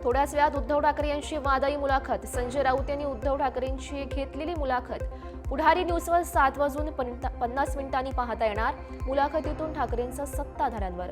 थोड्याच वेळात उद्धव ठाकरे यांची वादळी मुलाखत. संजय राऊत यांनी उद्धव ठाकरेंची घेतलेली मुलाखत पुढारी न्यूजवर 7:50 मिनिटांनी पाहता येणार. मुलाखतीतून ठाकरेंचा सत्ताधाऱ्यांवर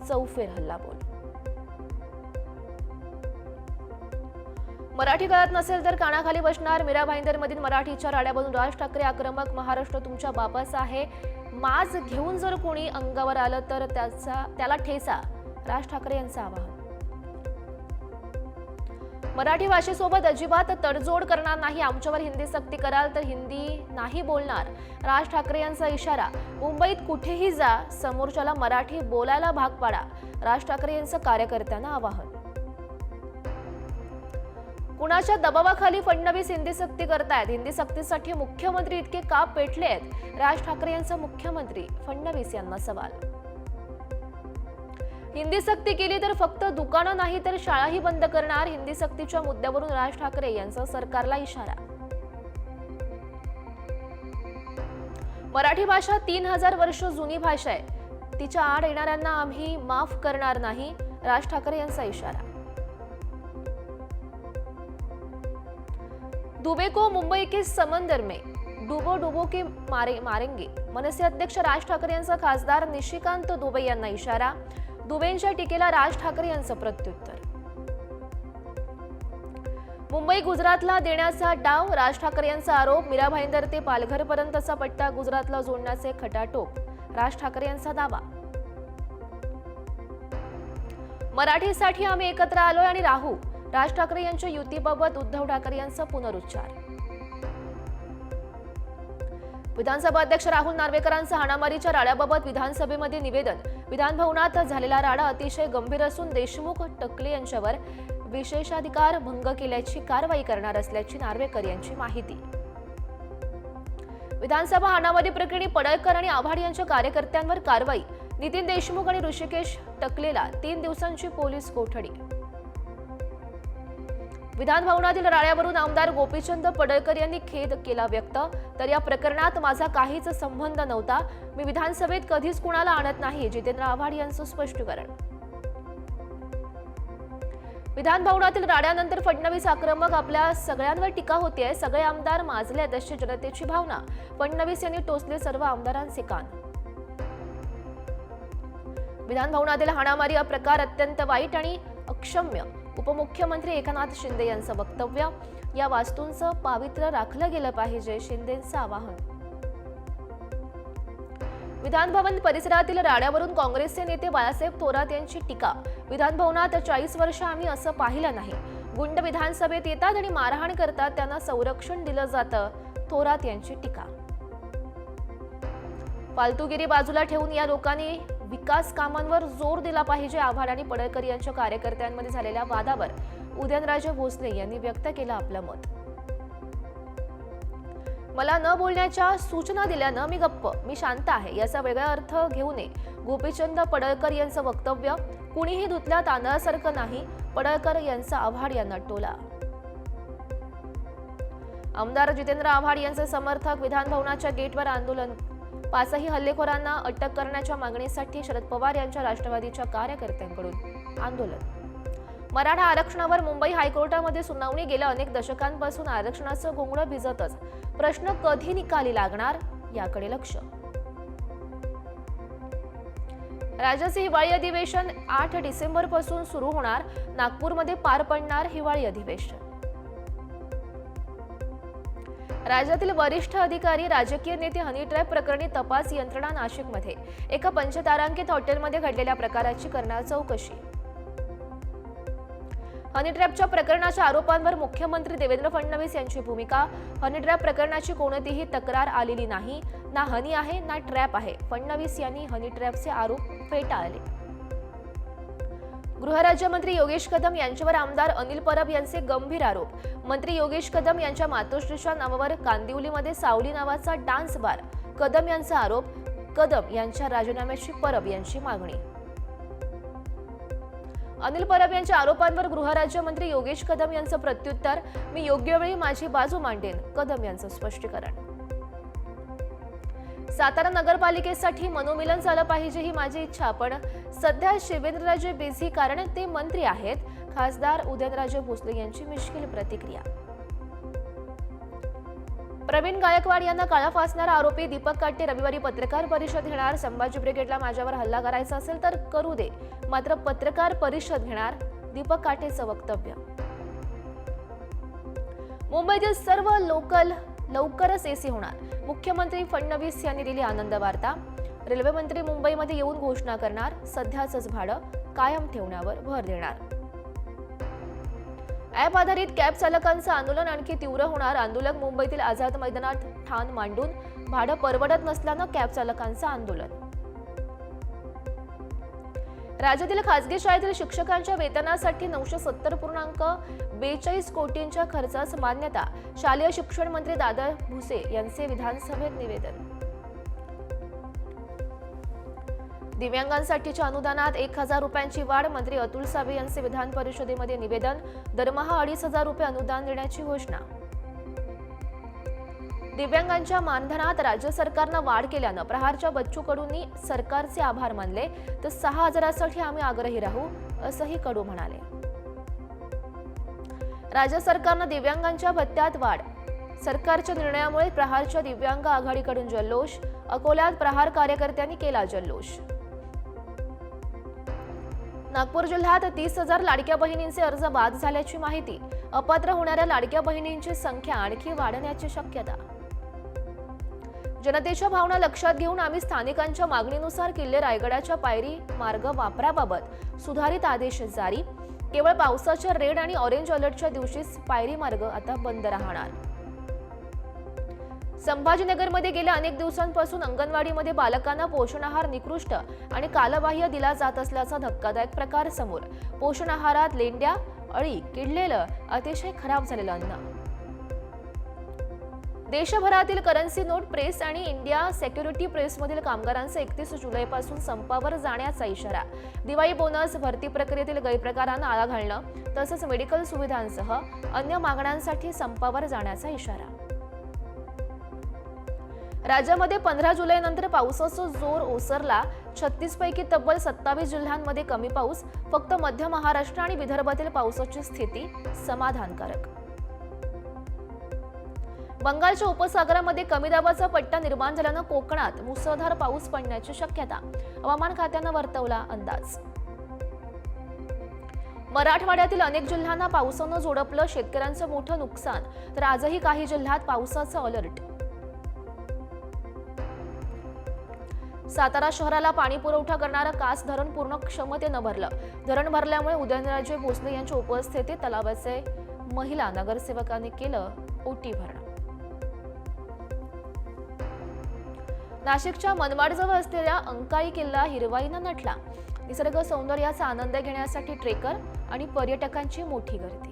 चौफेर हल्लाबोल. मराठी कळत नसेल तर कानाखाली बसणार. मीरा भाईंदरमधील मराठीच्या राड्यावरून राज ठाकरे आक्रमक. महाराष्ट्र तुमच्या बापाचा आहे. माज घेऊन जर कोणी अंगावर आलं तर त्याला ठेचा. राज ठाकरे यांचं आवाहन. मराठी भाषेसोबत अजिबात तडजोड करणार नाही. आमच्यावर हिंदी सक्ती कराल तर हिंदी नाही बोलणार. राज ठाकरे यांचा इशारा. मुंबईत कुठेही जा, समोरच्याला मराठी बोलायला भाग पाडा. राज ठाकरे यांचं कार्यकर्त्यांना आवाहन. कुणाच्या दबावाखाली फडणवीस हिंदी सक्ती करतायत? हिंदी सक्तीसाठी मुख्यमंत्री इतके का पेटले आहेत? राज ठाकरे यांचा मुख्यमंत्री फडणवीस यांना सवाल. हिंदी सक्ती केली तर फक्त दुकानं नाही तर शाळाही बंद करणार. हिंदी सक्तीच्या मुद्द्यावरून राज ठाकरे यांचा सरकारला इशारा. मराठी भाषा 3000 वर्ष जुनी भाषा आहे. तिच्या आड येणाऱ्यांना आम्ही माफ करणार नाही. राज ठाकरे यांचा इशारा. दुबे को मुंबई के समंदर में डुबो डुबो के मारेंगे. मनसे अध्यक्ष राज ठाकरे यांचा खासदार निशिकांत दुबे यांना इशारा. दुबेंच्या टीकेला राज ठाकरे यांचं प्रत्युत्तर. मुंबई गुजरातला देण्याचा डाव. राज ठाकरे यांचा आरोप. मीरा भाईंदर ते पालघर पर्यंतचा पट्टा गुजरातला जोडण्याचे खटाटोप. राज ठाकरे यांचा दावा. मराठीसाठी आम्ही एकत्र आलोय आणि राहू. राज ठाकरे यांच्या युतीबाबत उद्धव ठाकरे यांचा पुनरुच्चार. विधानसभा अध्यक्ष राहुल नार्वेकरांचा हाणामारीच्या राड्याबाबत विधानसभेमध्ये निवेदन. विधान भवनात झालेला राडा अतिशय गंभीर असून देशमुख टकले यांच्यावर विशेषाधिकार भंग केल्याची कारवाई करणार असल्याची नार्वेकर यांची माहिती. विधानसभा हाणामारी प्रकरणी पडळकर आणि आव्हाड यांच्या कार्यकर्त्यांवर कारवाई. नितीन देशमुख आणि ऋषिकेश टकलेला 3 दिवसांची पोलीस कोठडी. विधान भवनातील राड्यावरून आमदार गोपीचंद पडळकर यांनी खेद केला व्यक्त. तर या प्रकरणात माझा काहीच संबंध नव्हता. मी विधानसभेत कधीच कुणाला आणत नाही. जितेंद्र आव्हाड यांचं स्पष्टीकरण. विधान भवनातील राड्यानंतर फडणवीस आक्रमक. आपल्या सगळ्यांवर टीका होतीये. सगळे आमदार माजले अशी जनतेची भावना. फडणवीस यांनी टोचले सर्व आमदारांचे कान. विधान भवनातील हाणामारी हा प्रकार अत्यंत वाईट आणि अक्षम्य. उपमुख्यमंत्री एकनाथ शिंदे यांचं वक्तव्य. या वास्तूंचं पावित्र्य राखलं गेलं पाहिजे. शिंदेंचं आवाहन. विधान भवन परिसरातील राड्यावरून काँग्रेसचे नेते बाळासाहेब थोरात यांची टीका. विधान भवनात 40 वर्ष आम्ही असं पाहिलं नाही. गुंड विधानसभेत येतात आणि मारहाण करतात. त्यांना संरक्षण दिलं जातं. थोरात यांची टीका. फालतूगिरी बाजूला ठेवून या लोकांनी विकास कामांवर जोर दिला पाहिजे. आव्हाड आणि पडळकर यांच्या कार्यकर्त्यांमध्ये झालेल्या वादावर उदयनराजे भोसले यांनी व्यक्त केलं आपलं मत. मला न बोलण्याच्या सूचना दिल्यानं मी गप्प. मी शांत आहे. याचा वेगळा अर्थ घेऊ नये. गोपीचंद पडळकर यांचं वक्तव्य. कुणीही धुतल्या तांदळासारखं नाही. पडळकर यांचा आव्हाड यांना टोला. आमदार जितेंद्र आव्हाड यांचे समर्थक विधान भवनाच्या गेटवर आंदोलन. 5ही हल्लेखोरांना अटक करण्याच्या मागणीसाठी शरद पवार यांच्या राष्ट्रवादीच्या कार्यकर्त्यांकडून आंदोलन. मराठा आरक्षणावर मुंबई हायकोर्टामध्ये सुनावणी. गेल्या अनेक दशकांपासून आरक्षणाचं घोंगडं भिजतच. प्रश्न कधी निकाली लागणार याकडे लक्ष. राज्याचे हिवाळी अधिवेशन 8 डिसेंबरपासून सुरू होणार. नागपूरमध्ये पार पडणार हिवाळी अधिवेशन. राज्यातील वरिष्ठ अधिकारी, राजकीय नेते हनी ट्रॅप प्रकरणी तपास यंत्रणा. नाशिकमध्ये एका पंचतारांकित हॉटेलमध्ये घडलेल्या प्रकाराची करणार चौकशी. हनी ट्रॅपच्या प्रकरणाच्या आरोपांवर मुख्यमंत्री देवेंद्र फडणवीस यांची भूमिका. हनी ट्रॅप प्रकरणाची कोणतीही तक्रार आलेली नाही. ना हनी आहे ना ट्रॅप आहे. फडणवीस यांनी हनी ट्रॅपचे आरोप फेटाळले. गृहराज्यमंत्री योगेश कदम यांच्यावर आमदार अनिल परब यांचे गंभीर आरोप. मंत्री योगेश कदम यांच्या मातोश्रीच्या नावावर कांदिवलीमध्ये सावली नावाचा डान्स बार. कदम यांचा आरोप. कदम यांच्या राजीनाम्याची परब यांची मागणी. अनिल परब यांच्या आरोपांवर गृहराज्यमंत्री योगेश कदम यांचं प्रत्युत्तर. मी योग्य वेळी माझी बाजू मांडेन. कदम यांचं स्पष्टीकरण. सातारा नगरपालिकेसाठी मनोमिलन झालं पाहिजे ही माझी इच्छा. पण सध्या शिवेंद्रराजे बिझी कारण ते मंत्री आहेत. खासदार उदयनराजे भोसले यांची मिश्कील प्रतिक्रिया. प्रवीण गायकवाड यांना काळा फासणारा आरोपी दीपक काटे रविवारी पत्रकार परिषद घेणार. संभाजी ब्रिगेडला माझ्यावर हल्ला करायचा असेल तर करू दे, मात्र पत्रकार परिषद घेणार, दीपक काटेचं वक्तव्य. मुंबईतील सर्व लोकल लवकरच एसी होणार, मुख्यमंत्री फडणवीस यांनी दिली आनंद वार्ता. रेल्वे मंत्री मुंबईमध्ये येऊन घोषणा करणार, सध्याचंच भाडं कायम ठेवण्यावर भर देणार. ॲप आधारित कॅब चालकांचं आंदोलन आणखी तीव्र होणार. आंदोलक मुंबईतील आझाद मैदानात ठाण मांडून भाडं परवडत नसल्यानं कॅब चालकांचं आंदोलन. राज्यातील खासगी शाळेतील शिक्षकांच्या वेतनासाठी 970.42 कोटींच्या खर्चास मान्यता. शालेय शिक्षण मंत्री दादा भुसे यांचे विधानसभेत निवेदन. दिव्यांगांसाठीच्या अनुदानात 1,000 रुपयांची वाढ. मंत्री अतुल सावे यांचे विधान परिषदेमध्ये निवेदन. दरमहा 2,500 रुपये अनुदान देण्याची घोषणा. दिव्यांगांच्या मानधनात राज्य सरकारनं वाढ केल्यानं प्रहारच्या बच्चू कडूंनी सरकारचे आभार मानले, तर 6,000साठी आम्ही आग्रही राहू, असंही कडू म्हणाले. राज्य सरकारनं दिव्यांगांच्या भत्त्यात वाढ. सरकारच्या निर्णयामुळे प्रहारच्या दिव्यांग आघाडीकडून जल्लोष. अकोल्यात प्रहार कार्यकर्त्यांनी केला जल्लोष. नागपूर जिल्ह्यात 30,000 लाडक्या बहिणींचे अर्ज बाद झाल्याची माहिती. अपात्र होणाऱ्या लाडक्या बहिणींची संख्या आणखी वाढण्याची शक्यता. जनतेच्या भावना लक्षात घेऊन आम्ही स्थानिकांच्या मागणीनुसार किल्ले रायगडाच्या पायरी मार्ग वापराबाबत सुधारित आदेश जारी. केवळ पावसाच्या रेड आणि ऑरेंज अलर्टच्या दिवशीच पायरी मार्ग आता बंद राहणार. संभाजीनगरमध्ये गेल्या अनेक दिवसांपासून अंगणवाडीमध्ये बालकांना पोषण आहार निकृष्ट आणि कालबाह्य दिला जात असल्याचा धक्कादायक प्रकार समोर. पोषण आहारात लेंड्या, अळी, किडलेलं, अतिशय खराब झालेलं अन्न. देशभरातील करन्सी नोट प्रेस आणि इंडिया सेक्युरिटी प्रेसमधील कामगारांचा 31 जुलैपासून संपावर जाण्याचा इशारा. दिवाळी बोनस, भरती प्रक्रियेतील गैरप्रकारांना आळा घालणं तसंच मेडिकल सुविधांसह अन्य मागण्यांसाठी संपावर जाण्याचा इशारा. राज्यामध्ये 15 जुलैनंतर पावसाचा जोर ओसरला. 36 पैकी तब्बल 27 जिल्ह्यांमध्ये कमी पाऊस. फक्त मध्य महाराष्ट्र आणि विदर्भातील पावसाची स्थिती समाधानकारक. बंगालच्या उपसागरामध्ये कमी दाबाचा पट्टा निर्माण झाल्यानं कोकणात मुसळधार पाऊस पडण्याची शक्यता. हवामान खात्यानं वर्तवला अंदाज. मराठवाड्यातील अनेक जिल्ह्यांना पावसानं जोडपलं. शेतकऱ्यांचं मोठं नुकसान, तर आजही काही जिल्ह्यात पावसाचं अलर्ट. सातारा शहराला पाणी पुरवठा करणारं कास धरण पूर्ण क्षमतेनं भरलं. धरण भरल्यामुळे उदयनराजे भोसले यांच्या उपस्थितीत तलावाचे महिला नगरसेवकांनी केलं ओटी भरणं. नाशिकच्या मनमाडजवळ असलेल्या अंकाई किल्ला हिरवाईनं नटला. निसर्ग सौंदर्याचा आनंद घेण्यासाठी ट्रेकर आणि पर्यटकांची मोठी गर्दी.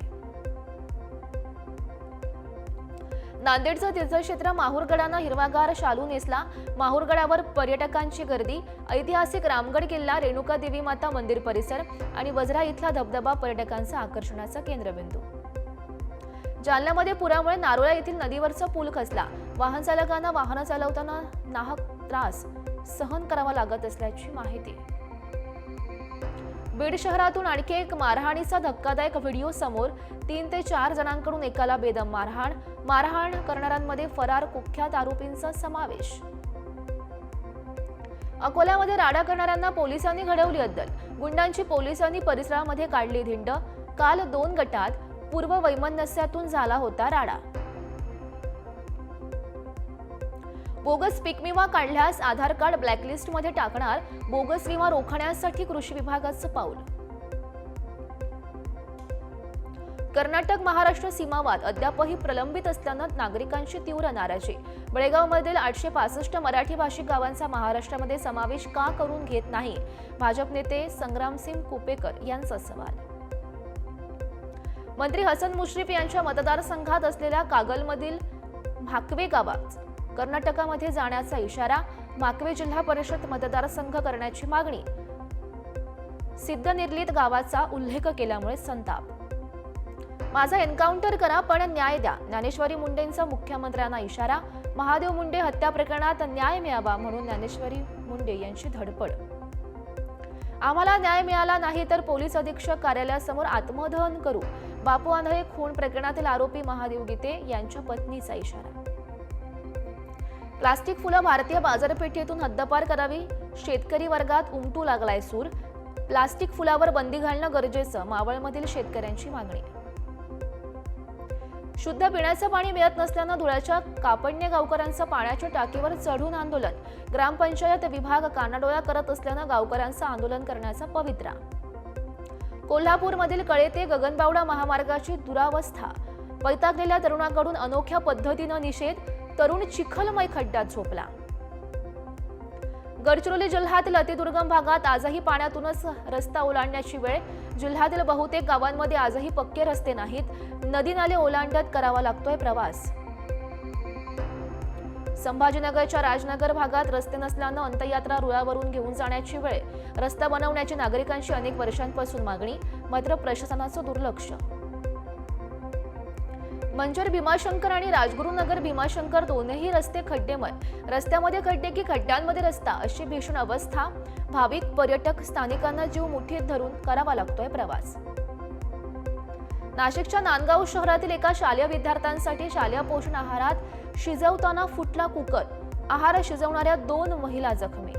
नांदेडचं तीर्थक्षेत्र माहूरगडानं हिरवागार शालू नेसला. माहूरगडावर पर्यटकांची गर्दी. ऐतिहासिक रामगड किल्ला, रेणुका देवी माता मंदिर परिसर आणि वजरा इथला धबधबा पर्यटकांचा आकर्षणाचा केंद्रबिंदू. जालन्यामध्ये पुरामुळे नारोळा येथील नदीवरचा पूल खचला. वाहन चालकांना वाहन चालवताना नाहक त्रास सहन करावा लागत असल्याची माहिती. बीड शहरातून आणखी एक मारहाणीचा धक्कादायक व्हिडिओ समोर. 3 ते 4 जणांकडून एकाला बेदम मारहाण. मारहाण करणाऱ्यांमध्ये फरार कुख्यात आरोपींचा समावेश. अकोल्यामध्ये राडा करणाऱ्यांना पोलिसांनी घडवली अद्दल. गुंडांची पोलिसांनी परिसरामध्ये काढली धिंड. काल 2 गटात पूर्व वैमनस्यातून झाला होता राडा. बोगस पीक विमा काढल्यास आधार कार्ड ब्लॅकलिस्टमध्ये टाकणार. बोगस विमा रोखण्यासाठी कृषी विभागाचं पाऊल. कर्नाटक महाराष्ट्र सीमावाद अद्यापही प्रलंबित असल्यानं नागरिकांची तीव्र नाराजी. बेळगावमधील 865 मराठी भाषिक गावांचा महाराष्ट्रामध्ये समावेश का करून घेत नाही? भाजप नेते संग्रामसिंग कुपेकर यांचा सवाल. मंत्री हसन मुश्रीफ यांच्या मतदारसंघात असलेल्या कागलमधील भाकवे गावात कर्नाटकामध्ये जाण्याचा इशारा. भाकवे जिल्हा परिषद मतदारसंघ करण्याची मागणी. सिद्धनिर्लित गावाचा उल्लेख केल्यामुळे संताप. माझा एन्काउंटर करा पण न्याय द्या. ज्ञानेश्वरी मुंडेंचा मुख्यमंत्र्यांना इशारा. महादेव मुंडे हत्या प्रकरणात न्याय मिळावा म्हणून ज्ञानेश्वरी मुंडे यांची धडपड. आम्हाला न्याय मिळाला नाही तर पोलीस अधीक्षक कार्यालयासमोर आत्मदहन करू. बापू आंधळे खून प्रकरणातील आरोपी महादेव गीते यांच्या पत्नीचा इशारा. प्लास्टिक फुलं भारतीय बाजारपेठेतून हद्दपार करावी. शेतकरी वर्गात उमटू लागलाय सूर. प्लास्टिक फुलावर बंदी घालणं गरजेचं, मावळमधील शेतकऱ्यांची मागणी. शुद्ध पिण्याचं पाणी मिळत नसल्यानं धुळ्याच्या कापडणे गावकऱ्यांचं पाण्याच्या टाकीवर चढून आंदोलन. ग्रामपंचायत विभाग कानाडोळा करत असल्यानं गावकऱ्यांचं आंदोलन करण्याचा पवित्रा. कोल्हापूरमधील कळे ते गगनबावडा महामार्गाची दुरावस्था. वैतागलेल्या तरुणाकडून अनोख्या पद्धतीनं निषेध. तरुण चिखलमय खड्ड्यात झोपला. गडचिरोली जिल्ह्यातील अतिदुर्गम भागात आजही पाण्यातूनच रस्ता ओलांडण्याची वेळ. जिल्ह्यातील बहुतेक गावांमध्ये आजही पक्के रस्ते नाहीत. नदी नाले ओलांडत करावा लागतोय प्रवास. संभाजीनगरच्या राजनगर भागात रस्ते नसल्यानं अंत्ययात्रा रुळावरून घेऊन जाण्याची वेळ. रस्ता बनवण्याची नागरिकांची अनेक वर्षांपासून मागणी, मात्र प्रशासनाचं दुर्लक्ष. मंचर भीमाशंकर आणि राजगुरुनगर भीमाशंकर दोन्ही रस्ते खड्डेमय. रस्त्यामध्ये खड्डे की खड्ड्यांमध्ये रस्ता अशी भीषण अवस्था. भाविक पर्यटक स्थानिकांना जीव मुठीत धरून करावा लागतोय प्रवास. नाशिकच्या नांदगाव शहरातील एका शालेय विद्यार्थ्यांसाठी शालेय पोषण आहारात शिजवताना फुटला कुकर. आहार शिजवणाऱ्या 2 महिला जखमी.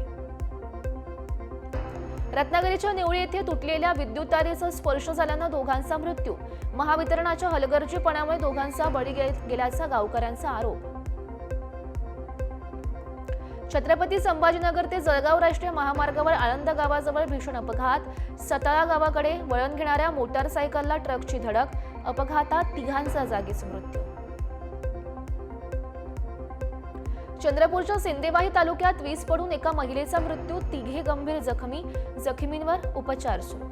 रत्नागिरीच्या निवळी येथे तुटलेल्या विद्युत तारेचा स्पर्श झाल्यानं दोघांचा मृत्यू. महावितरणाच्या हलगर्जीपणामुळे दोघांचा बळी गेल्याचा गावकऱ्यांचा आरोप. छत्रपती संभाजीनगर ते जळगाव राष्ट्रीय महामार्गावर आळंद गावाजवळ भीषण अपघात. सताळा गावाकडे वळण घेणाऱ्या मोटारसायकलला ट्रकची धडक. अपघातात 3घांचा जागीच मृत्यू. चंद्रपूरच्या सिंदेवाही तालुक्यात वीज पडून एका महिलेचा मृत्यू. 3घे गंभीर जखमी. जखमींवर उपचार सुरू.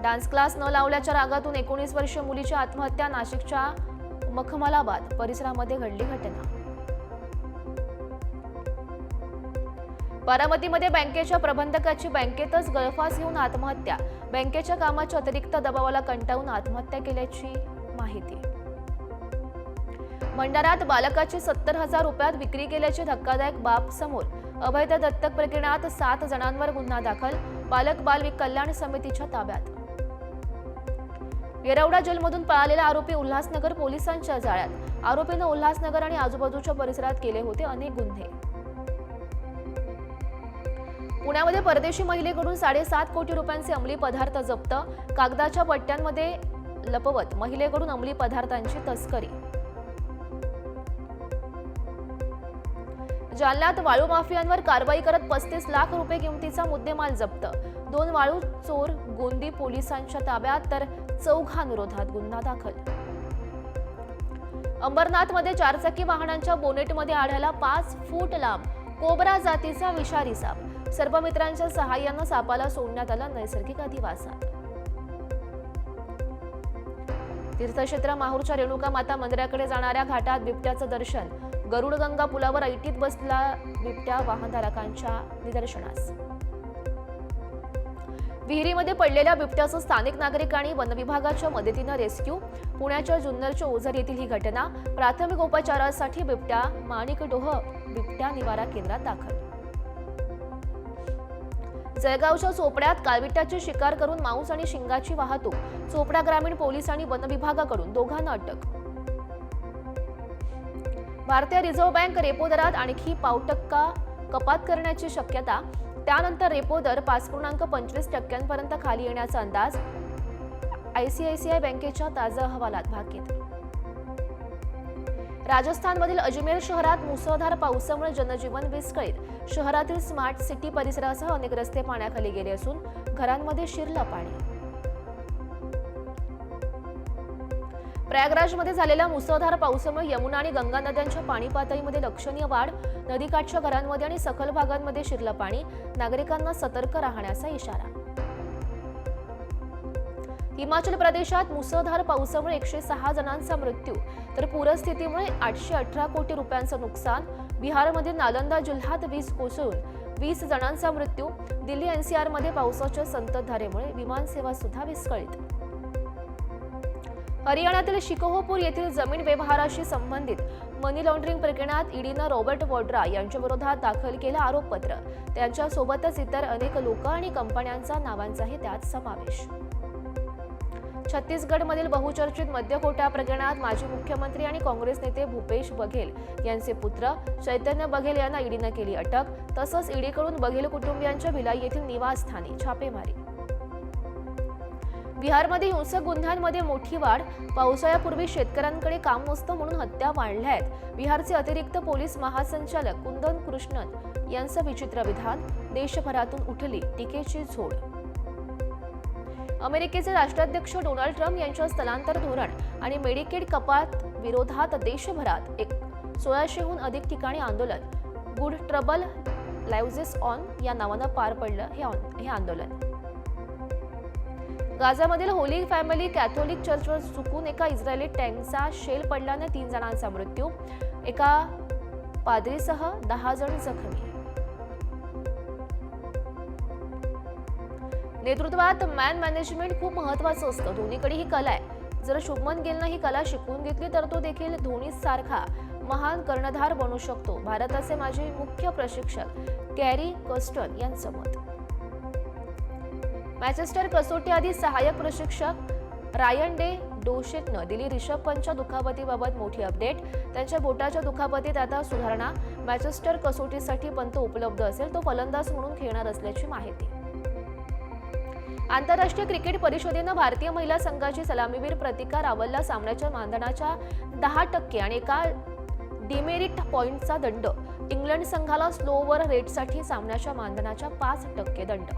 डान्स क्लास न लावल्याच्या रागातून 19 वर्षीय मुलीची आत्महत्या. नाशिकच्या मखमलाबाद परिसरामध्ये घडली घटना. बारामतीमध्ये बँकेच्या प्रबंधकाची बँकेतच गळफास घेऊन आत्महत्या. बँकेच्या कामाच्या अतिरिक्त दबावाला कंटाळून आत्महत्या केल्याची माहिती. भंडाऱ्यात बालकाची 70,000 रुपयात विक्री केल्याची धक्कादायक बाब समोर. अवैध दत्तक प्रकरणात 7 जणांवर गुन्हा दाखल. बालक बाल कल्याण समितीच्या ताब्यात. येरवडा जेलमधून पळालेला आरोपी उल्हासनगर पोलिसांच्या जाळ्यात. आरोपीनं उल्हासनगर आणि आजूबाजूच्या परिसरात केले होते अनेक गुन्हे. पुण्यामध्ये परदेशी महिलेकडून 7.5 कोटी रुपयांचे अंमली पदार्थ जप्त. कागदाच्या पट्ट्यांमध्ये लपवत महिलेकडून अंमली पदार्थांची तस्करी. जालन्यात वाळू माफियांवर कारवाई करत 35 लाख रुपये किमतीचा मुद्देमाल जप्त. 2 वाळू चोर गोंदी पोलिसांच्या ताब्यात तर 4 विरोधात गुन्हा दाखल. अंबरनाथमध्ये 4चाकी वाहनांच्या बोनेटमध्ये आढळला 5 फूट लांब कोबरा जातीचा विषारी साप. सर्पमित्रांच्या सहाय्यानं सापाला सोडण्यात आला नैसर्गिक अधिवासात. तीर्थक्षेत्र माहूरच्या रेणुका माता मंदिराकडे जाणाऱ्या घाटात बिबट्याचं दर्शन. गरुडगंगा पुलावर ऐटीत बसला बिबट्या. वाहनधारकांच्या निदर्शनास. विहिरीमध्ये पडलेल्या बिबट्याचं स्थानिक नागरिकांनी वनविभागाच्या मदतीनं रेस्क्यू. पुण्याच्या जुन्नरच्या ओझर येथील ही घटना. प्राथमिक उपचारासाठी बिबट्या माणिकडोह बिबट्या निवारा केंद्रात दाखल. जळगावच्या चोपड्यात काळविटाची शिकार करून मांस आणि शिंगाची वाहतूक. चोपडा ग्रामीण पोलीस आणि वनविभागाकडून 2घांना अटक. भारतीय रिझर्व्ह बँक रेपो दरात आणखी 0.5% कपात करण्याची शक्यता. त्यानंतर रेपो दर 5.25% खाली येण्याचा अंदाज. आयसीआयसीआय बँकेच्या ताजा अहवालात भाकीत. राजस्थानमधील अजमेर शहरात मुसळधार पावसामुळे जनजीवन विस्कळीत. शहरातील स्मार्ट सिटी परिसरासह अनेक रस्ते पाण्याखाली गेले असून घरांमध्ये शिरलं पाणी. प्रयागराजमध्ये झालेल्या मुसळधार पावसामुळे यमुना आणि गंगा नद्यांच्या पाणी पातळीमध्ये लक्षणीय वाढ. नदीकाठच्या घरांमध्ये आणि सखल भागांमध्ये शिरलं पाणी. नागरिकांना सतर्क राहण्याचा इशारा. हिमाचल प्रदेशात मुसळधार पावसामुळे 106 जणांचा मृत्यू तर पूरस्थितीमुळे 818 कोटी रुपयांचं नुकसान. बिहारमधील नालंदा जिल्ह्यात वीज कोसळून 20 जणांचा मृत्यू. दिल्ली एनसीआरमध्ये पावसाच्या संततधारेमुळे विमानसेवा सुद्धा विस्कळीत. हरियाणातील शिकोहपूर येथील जमीन व्यवहाराशी संबंधित मनी लॉन्ड्रिंग प्रकरणात ईडीनं रॉबर्ट वड्रा यांच्या विरोधात दाखल केलं आरोपपत्र. त्यांच्यासोबतच इतर अनेक लोक आणि कंपन्यांचा नावांचाही त्यात समावेश. छत्तीसगडमधील बहुचर्चित मद्य घोटाळा प्रकरणात माजी मुख्यमंत्री आणि काँग्रेस नेते भूपेश बघेल यांचे पुत्र चैतन्य बघेल यांना ईडीनं केली अटक. तसंच ईडीकडून बघेल कुटुंबियांच्या भिलाई येथील निवासस्थानी छापेमारी. बिहारमध्ये हिंसक गुन्ह्यांमध्ये मोठी वाढ. पावसाळ्यापूर्वी शेतकऱ्यांकडे काम नसतं म्हणून हत्या वाढल्या आहेत. बिहारचे अतिरिक्त पोलीस महासंचालक कुंदन कृष्णन यांचं विचित्र विधान. देशभरातून उठली टीकेची झोड. अमेरिकेचे राष्ट्राध्यक्ष डोनाल्ड ट्रम्प यांच्या स्थलांतर धोरण आणि मेडिकेड कपात विरोधात देशभरात 1600हून अधिक ठिकाणी आंदोलन. गुड ट्रबल लाइव्हज ऑन या नावानं पार पडलं हे आंदोलन. गाझामधील होली फॅमिली कॅथोलिक चर्चवर चुकून एका इस्रायली टँकचा शेल पडल्याने 3 जणांचा मृत्यू. एका पाद्रीसह 10 जण जखमी. नेतृत्वात मॅन मॅनेजमेंट खूप महत्त्वाचं असतं. धोनीकडे ही कला आहे. जर शुभमन गिलनं ही कला शिकवून घेतली तर तो देखील धोनीसारखा महान कर्णधार बनू शकतो. भारताचे माजी मुख्य प्रशिक्षक गॅरी कर्स्टन यांचं मत. मँचेस्टर कसोटी आधी सहाय्यक प्रशिक्षक रायन डे डोशेटनं दिली रिषभ पंतच्या दुखापतीबाबत मोठी अपडेट. त्यांच्या बोटाच्या दुखापतीत आता सुधारणा. मँचेस्टर कसोटीसाठी पंत उपलब्ध असेल तो फलंदाज म्हणून खेळणार असल्याची माहिती. आंतरराष्ट्रीय क्रिकेट परिषदेनं भारतीय महिला संघाची सलामीवीर प्रतिका रावलला सामन्याच्या मानधनाच्या 10% आणि एका डिमेरिट पॉइंटचा दंड. इंग्लंड संघाला स्लो ओव्हर रेटसाठी सामन्याच्या मानधनाच्या 5% दंड.